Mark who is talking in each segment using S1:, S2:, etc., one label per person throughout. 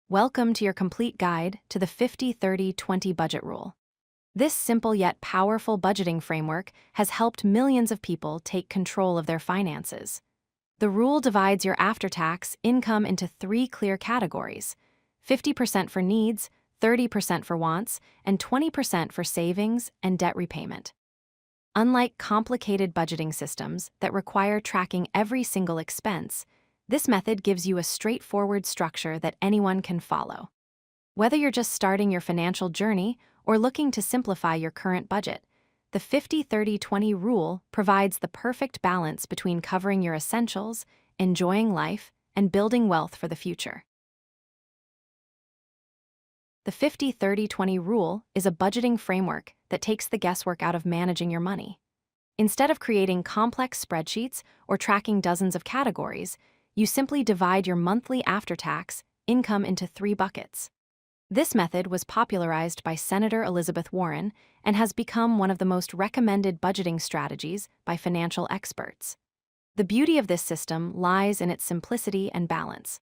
S1: Welcome to your complete guide to the 50-30-20 budget rule. This simple yet powerful budgeting framework has helped millions of people take control of their finances. The rule divides your after-tax income into three clear categories: 50% for needs, 30% for wants, and 20% for savings and debt repayment. Unlike complicated budgeting systems that require tracking every single expense, this method gives you a straightforward structure that anyone can follow. Whether you're just starting your financial journey or looking to simplify your current budget, the 50-30-20 rule provides the perfect balance between covering your essentials, enjoying life, and building wealth for the future. The 50-30-20 rule is a budgeting framework that takes the guesswork out of managing your money. Instead of creating complex spreadsheets or tracking dozens of categories, you simply divide your monthly after-tax income into three buckets. This method was popularized by Senator Elizabeth Warren and has become one of the most recommended budgeting strategies by financial experts. The beauty of this system lies in its simplicity and balance.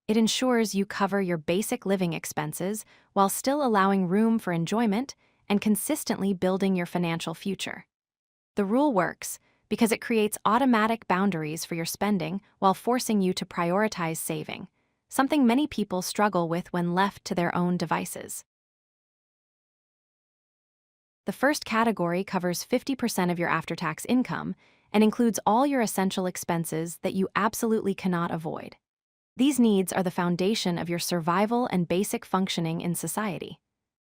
S1: It ensures you cover your basic living expenses while still allowing room for enjoyment and consistently building your financial future. The rule works because it creates automatic boundaries for your spending while forcing you to prioritize saving, something many people struggle with when left to their own devices. The first category covers 50% of your after-tax income and includes all your essential expenses that you absolutely cannot avoid. These needs are the foundation of your survival and basic functioning in society.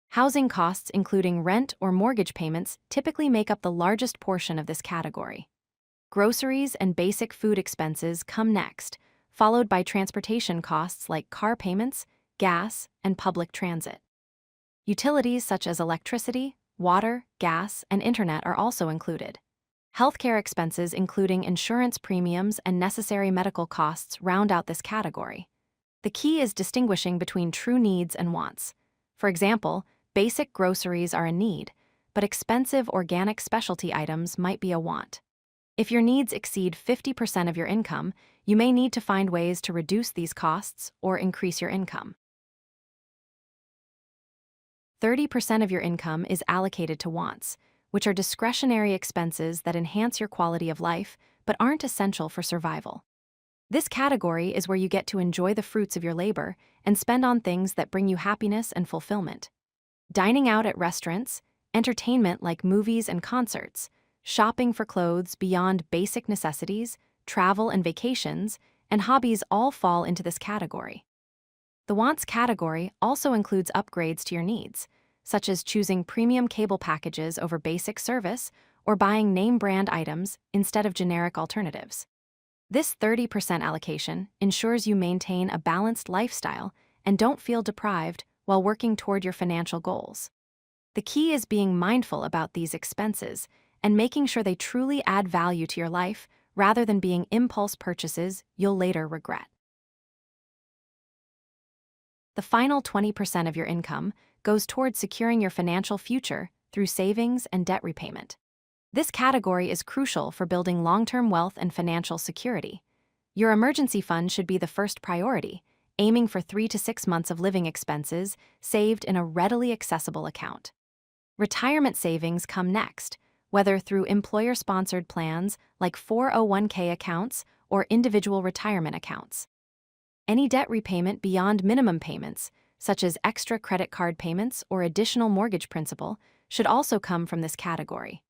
S1: Housing costs, including rent or mortgage payments, typically make up the largest portion of this category. Groceries and basic food expenses come next, followed by transportation costs like car payments, gas, and public transit. Utilities such as electricity, water, gas, and internet are also included. Healthcare expenses, including insurance premiums and necessary medical costs, round out this category. The key is distinguishing between true needs and wants. For example, basic groceries are a need, but expensive organic specialty items might be a want. If your needs exceed 50% of your income, you may need to find ways to reduce these costs or increase your income. 30% of your income is allocated to wants, which are discretionary expenses that enhance your quality of life but aren't essential for survival. This category is where you get to enjoy the fruits of your labor and spend on things that bring you happiness and fulfillment. Dining out at restaurants, entertainment like movies and concerts, shopping for clothes beyond basic necessities, travel and vacations, and hobbies all fall into this category. The wants category also includes upgrades to your needs, such as choosing premium cable packages over basic service or buying name-brand items instead of generic alternatives. This 30% allocation ensures you maintain a balanced lifestyle and don't feel deprived while working toward your financial goals. The key is being mindful about these expenses and making sure they truly add value to your life rather than being impulse purchases you'll later regret. The final 20% of your income goes towards securing your financial future through savings and debt repayment. This category is crucial for building long-term wealth and financial security. Your emergency fund should be the first priority, aiming for 3 to 6 months of living expenses saved in a readily accessible account. Retirement savings come next, whether through employer-sponsored plans like 401k accounts or individual retirement accounts. Any debt repayment beyond minimum payments, such as extra credit card payments or additional mortgage principal, should also come from this category.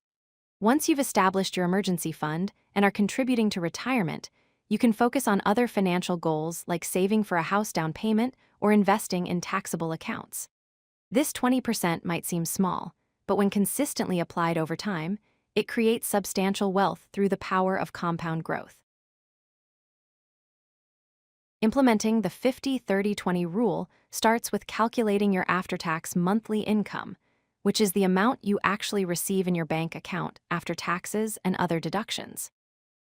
S1: Once you've established your emergency fund and are contributing to retirement, you can focus on other financial goals like saving for a house down payment or investing in taxable accounts. This 20% might seem small, but when consistently applied over time, it creates substantial wealth through the power of compound growth. Implementing the 50-30-20 rule starts with calculating your after-tax monthly income, which is the amount you actually receive in your bank account after taxes and other deductions.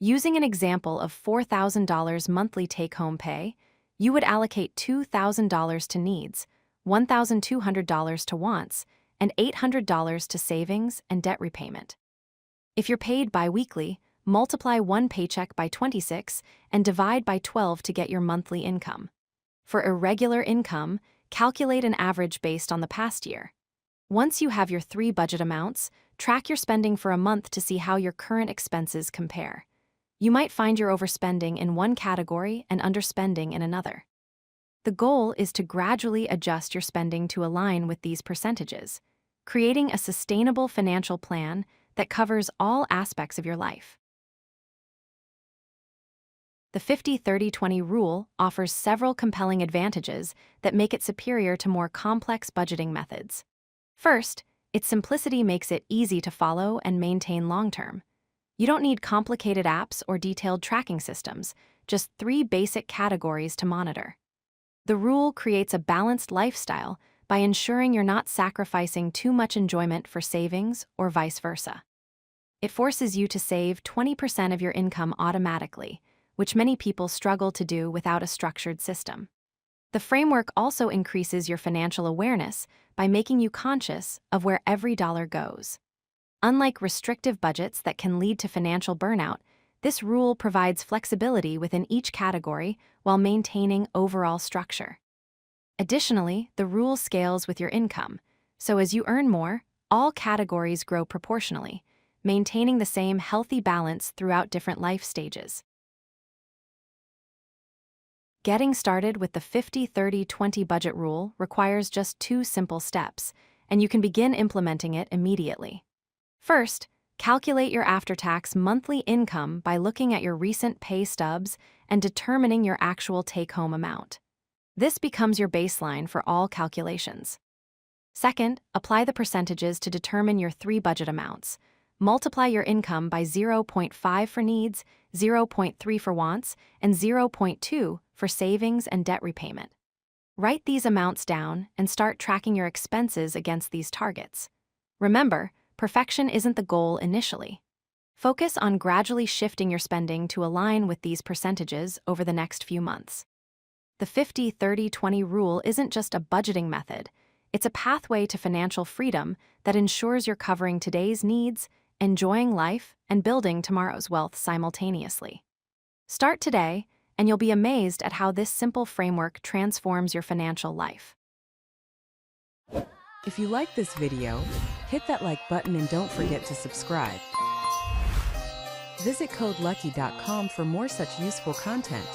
S1: Using an example of $4,000 monthly take-home pay, you would allocate $2,000 to needs, $1,200 to wants, and $800 to savings and debt repayment. If you're paid bi-weekly, multiply one paycheck by 26 and divide by 12 to get your monthly income. For irregular income, calculate an average based on the past year. Once you have your 3 budget amounts, track your spending for a month to see how your current expenses compare. You might find you're overspending in one category and underspending in another. The goal is to gradually adjust your spending to align with these percentages, creating a sustainable financial plan that covers all aspects of your life. The 50-30-20 rule offers several compelling advantages that make it superior to more complex budgeting methods. First, its simplicity makes it easy to follow and maintain long-term. You don't need complicated apps or detailed tracking systems, just 3 basic categories to monitor. The rule creates a balanced lifestyle by ensuring you're not sacrificing too much enjoyment for savings or vice versa. It forces you to save 20% of your income automatically, which many people struggle to do without a structured system. The framework also increases your financial awareness by making you conscious of where every dollar goes. Unlike restrictive budgets that can lead to financial burnout, this rule provides flexibility within each category while maintaining overall structure. Additionally, the rule scales with your income, so as you earn more, all categories grow proportionally, maintaining the same healthy balance throughout different life stages. Getting started with the 50-30-20 budget rule requires just 2 simple steps, and you can begin implementing it immediately. First, calculate your after-tax monthly income by looking at your recent pay stubs and determining your actual take-home amount. This becomes your baseline for all calculations. Second, apply the percentages to determine your 3 budget amounts. Multiply your income by 0.5 for needs, 0.3 for wants, and 0.2 for savings and debt repayment. Write these amounts down and start tracking your expenses against these targets. Remember, perfection isn't the goal initially. Focus on gradually shifting your spending to align with these percentages over the next few months. The 50-30-20 rule isn't just a budgeting method, it's a pathway to financial freedom that ensures you're covering today's needs, enjoying life, and building tomorrow's wealth simultaneously. Start today, and you'll be amazed at how this simple framework transforms your financial life.
S2: If you like this video, hit that like button and don't forget to subscribe. Visit CodeLucky.com for more such useful content.